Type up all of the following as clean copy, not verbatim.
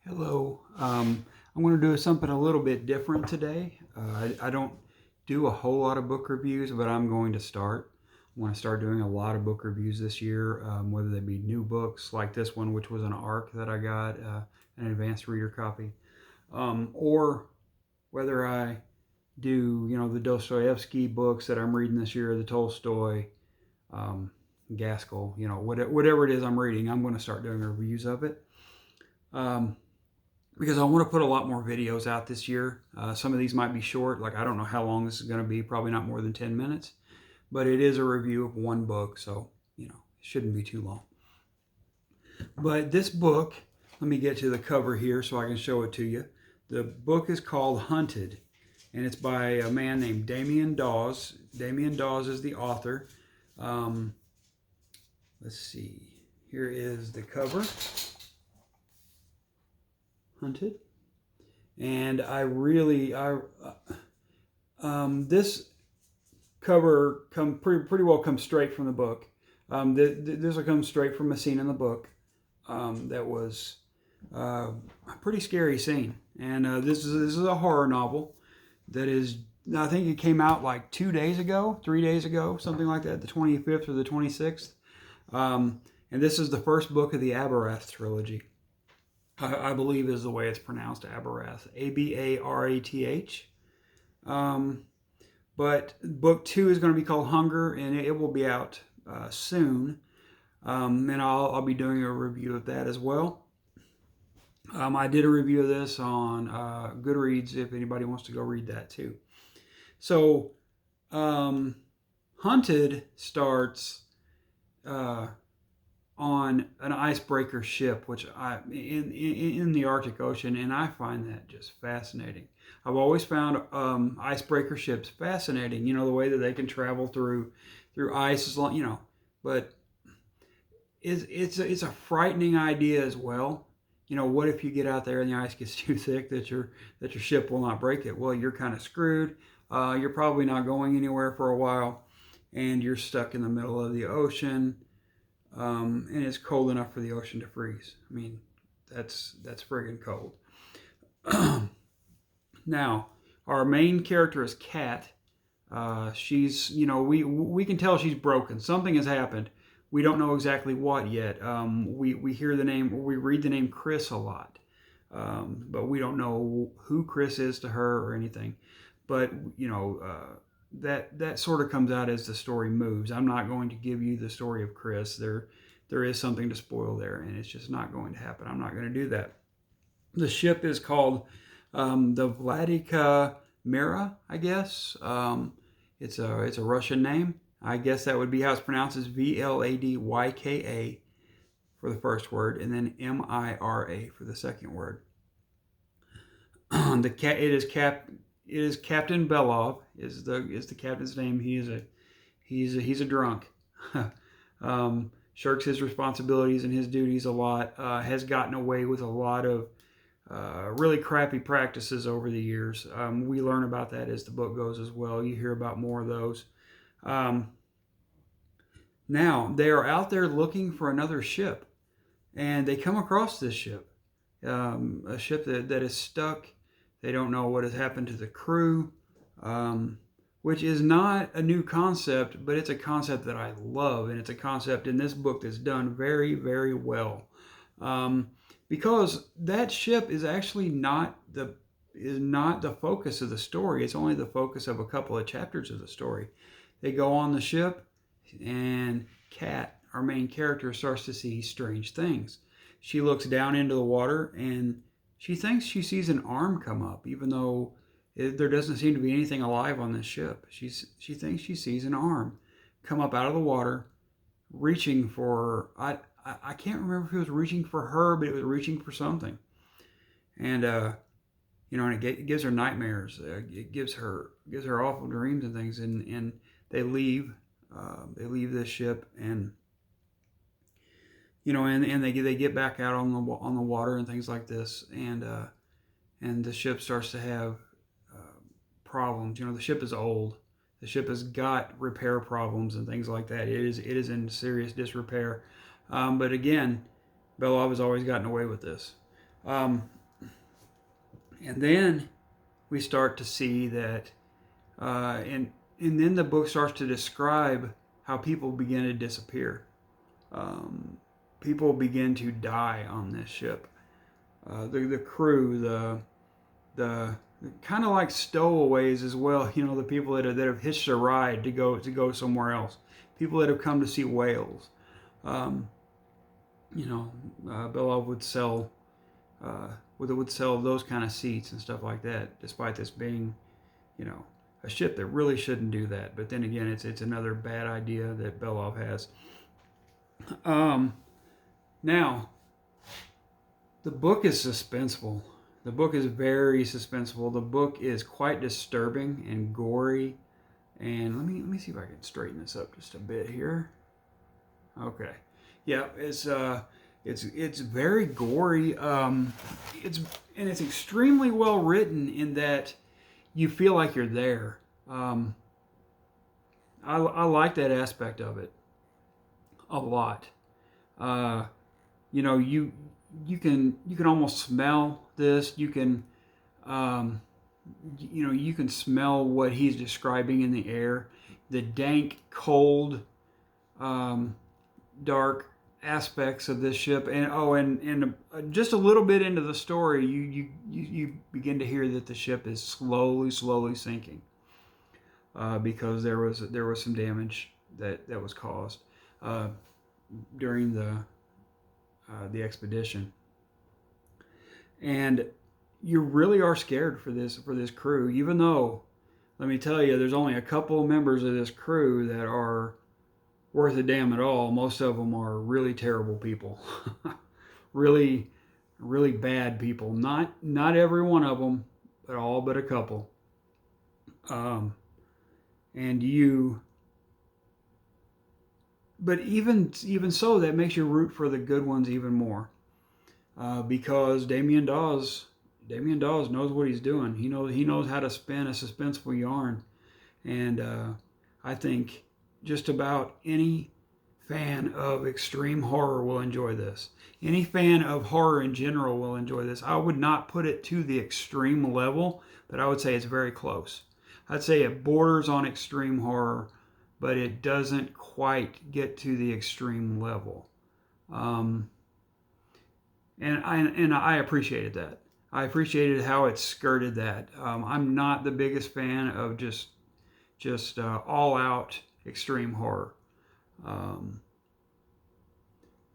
Hello. I'm going to do something a little bit different today. I don't do a whole lot of book reviews, but I'm going to start. I want to start doing a lot of book reviews this year, whether they be new books like this one, which was an ARC that I got, an advanced reader copy, or whether I do, the Dostoevsky books that I'm reading this year, the Tolstoy, um, Gaskell, whatever it is I'm reading, I'm going to start doing reviews of it. Um, because I want to put a lot more videos out this year. Some of these might be short, like I don't know how long this is going to be, probably not more than 10 minutes, but it is a review of one book, so, it shouldn't be too long. But this book, let me get to the cover here so I can show it to you. The book is called Hunted, and it's by a man named Damian Dawes. Damian Dawes is the author. Let's see. Here is the cover. Hunted, and this cover pretty well comes straight from the book. This will come straight from a scene in the book that was a pretty scary scene, and this is a horror novel that is, I think it came out like 2 days ago, 3 days ago, something like that, the 25th or the 26th, and this is the first book of the Abarath trilogy. I believe is the way it's pronounced, Abarath, Abarath. But book 2 is going to be called Hunger, and it will be out soon. And I'll be doing a review of that as well. I did a review of this on Goodreads if anybody wants to go read that too. So, Hunted starts on an icebreaker ship, which in the Arctic Ocean, and I find that just fascinating. I've always found icebreaker ships fascinating. The way that they can travel through ice, as long, but it's a frightening idea as well. What if you get out there and the ice gets too thick that your ship will not break it? Well, you're kind of screwed. You're probably not going anywhere for a while, and you're stuck in the middle of the ocean. And it's cold enough for the ocean to freeze. I mean, that's friggin' cold. Now, our main character is Kat. She's, we can tell she's broken. Something has happened. We don't know exactly what yet. We hear the name, or we read the name Chris a lot, but we don't know who Chris is to her or anything. But that sort of comes out as the story moves. I'm not going to give you the story of Chris. There is something to spoil there, and it's just not going to happen. I'm not going to do that. The ship is called the Vladika Mira, I guess. It's a Russian name. I guess that would be how it's pronounced, is Vladyka for the first word, and then Mira for the second word. It is Captain Belov is the captain's name. He's a drunk. Shirks his responsibilities and his duties a lot. Has gotten away with a lot of really crappy practices over the years. We learn about that as the book goes as well. You hear about more of those. Now they are out there looking for another ship, and they come across this ship, a ship that is stuck. They don't know what has happened to the crew, which is not a new concept, but it's a concept that I love, and it's a concept in this book that's done very, very well. Because that ship is actually not the focus of the story. It's only the focus of a couple of chapters of the story. They go on the ship, and Kat, our main character, starts to see strange things. She looks down into the water, and she thinks she sees an arm come up, even though there doesn't seem to be anything alive on this ship. She thinks she sees an arm come up out of the water, reaching for, I can't remember if it was reaching for her, but it was reaching for something. And and it gives her nightmares. It gives her awful dreams and things. And they leave this ship, and and they get back out on the water and things like this, and the ship starts to have problems. The ship is old. The ship has got repair problems and things like that. It is in serious disrepair. But again, Belov has always gotten away with this. Um, and then we start to see that, and then the book starts to describe how people begin to disappear. Um, People begin to die on this ship. The crew, the kind of like stowaways as well. You know, the people that have hitched a ride to go somewhere else. People that have come to see whales. Um, Belov would sell those kind of seats and stuff like that, despite this being, a ship that really shouldn't do that. But then again, it's another bad idea that Belov has. Now, the book is suspenseful. The book is very suspenseful. The book is quite disturbing and gory. And let me see if I can straighten this up just a bit here. Okay, yeah, it's very gory. It's extremely well written in that you feel like you're there. I like that aspect of it a lot. You can almost smell this. You can you can smell what he's describing in the air, the dank, cold, dark aspects of this ship, and just a little bit into the story, you begin to hear that the ship is slowly sinking, because there was some damage that was caused during the expedition, and you really are scared for this crew, even though, let me tell you, there's only a couple of members of this crew that are worth a damn at all. Most of them are really terrible people. Really, really bad people. Not every one of them, but all but a couple. But even so, that makes you root for the good ones even more, because Damian Dawes knows what he's doing. He knows how to spin a suspenseful yarn, and I think just about any fan of extreme horror will enjoy this. Any fan of horror in general will enjoy this. I would not put it to the extreme level, but I would say it's very close. I'd say it borders on extreme horror, but it doesn't quite get to the extreme level. And I appreciated that. I appreciated how it skirted that. I'm not the biggest fan of just all out extreme horror,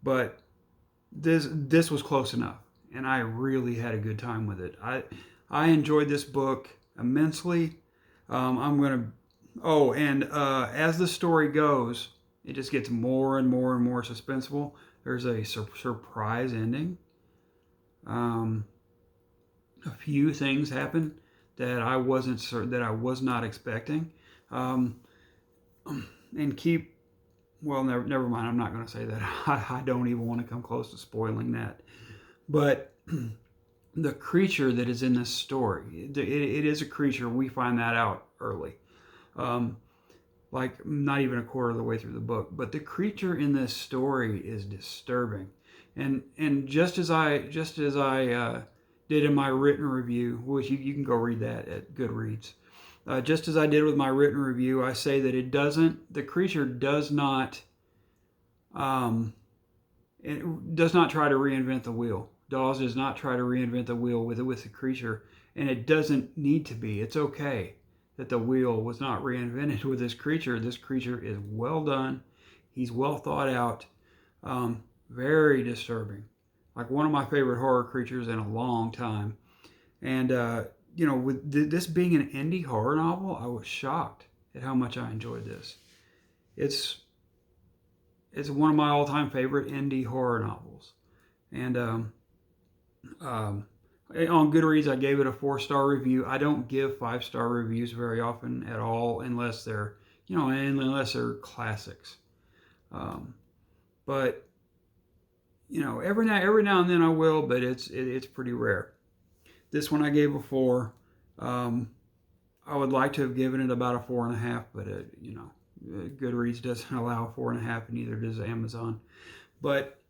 but this was close enough, and I really had a good time with it. I enjoyed this book immensely. As the story goes, it just gets more and more and more suspenseful. There's a surprise ending. A few things happen that I was not expecting. Never mind. I'm not going to say that. I don't even want to come close to spoiling that. But the creature that is in this story, it is a creature. We find that out early, like not even a quarter of the way through the book. But the creature in this story is disturbing, and just as I did in my written review, which you can go read that at Goodreads. Just as I did with my written review, I say that the creature does not try to reinvent the wheel. Dawes does not try to reinvent the wheel with the creature, and it doesn't need to be. It's okay that the wheel was not reinvented with this creature. This creature is well done. He's well thought out. Very disturbing. Like one of my favorite horror creatures in a long time. And with this being an indie horror novel, I was shocked at how much I enjoyed this. It's one of my all-time favorite indie horror novels. And on Goodreads, I gave it a 4-star review. I don't give 5-star reviews very often at all, unless they're classics. But every now and then I will, but it's pretty rare. This one I gave a 4. I would like to have given it about a 4.5, but Goodreads doesn't allow a 4.5, and neither does Amazon. But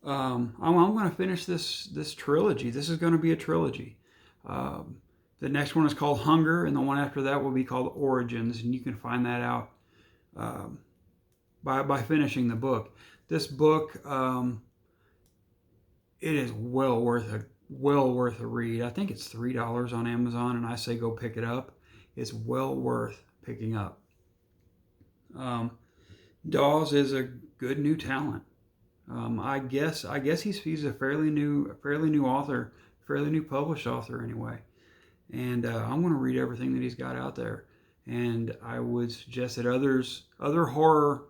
I'm going to finish this trilogy. This is going to be a trilogy. Um, the next one is called Hunger, and the one after that will be called Origins, and you can find that out um, by finishing the book. This book, it is well worth a read. I think it's $3 on Amazon, and I say go pick it up. It's well worth picking up. Um, Dawes is a good new talent. I guess he's a fairly new author, fairly new published author anyway. And I'm going to read everything that he's got out there. And I would suggest that other horror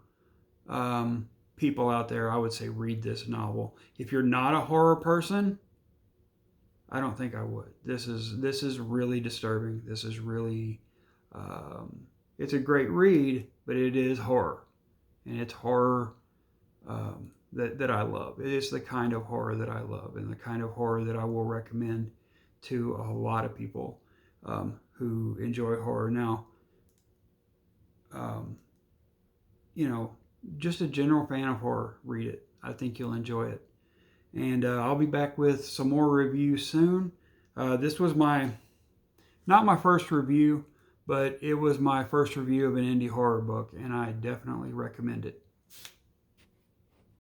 people out there, I would say read this novel. If you're not a horror person, I don't think I would. This is really disturbing. This is really it's a great read, but it is horror, and it's horror that I love. It's the kind of horror that I love, and the kind of horror that I will recommend to a lot of people who enjoy horror. Now, um, you know, just a general fan of horror, read it. I think you'll enjoy it. And I'll be back with some more reviews soon. This was not my first review, but it was my first review of an indie horror book, and I definitely recommend it.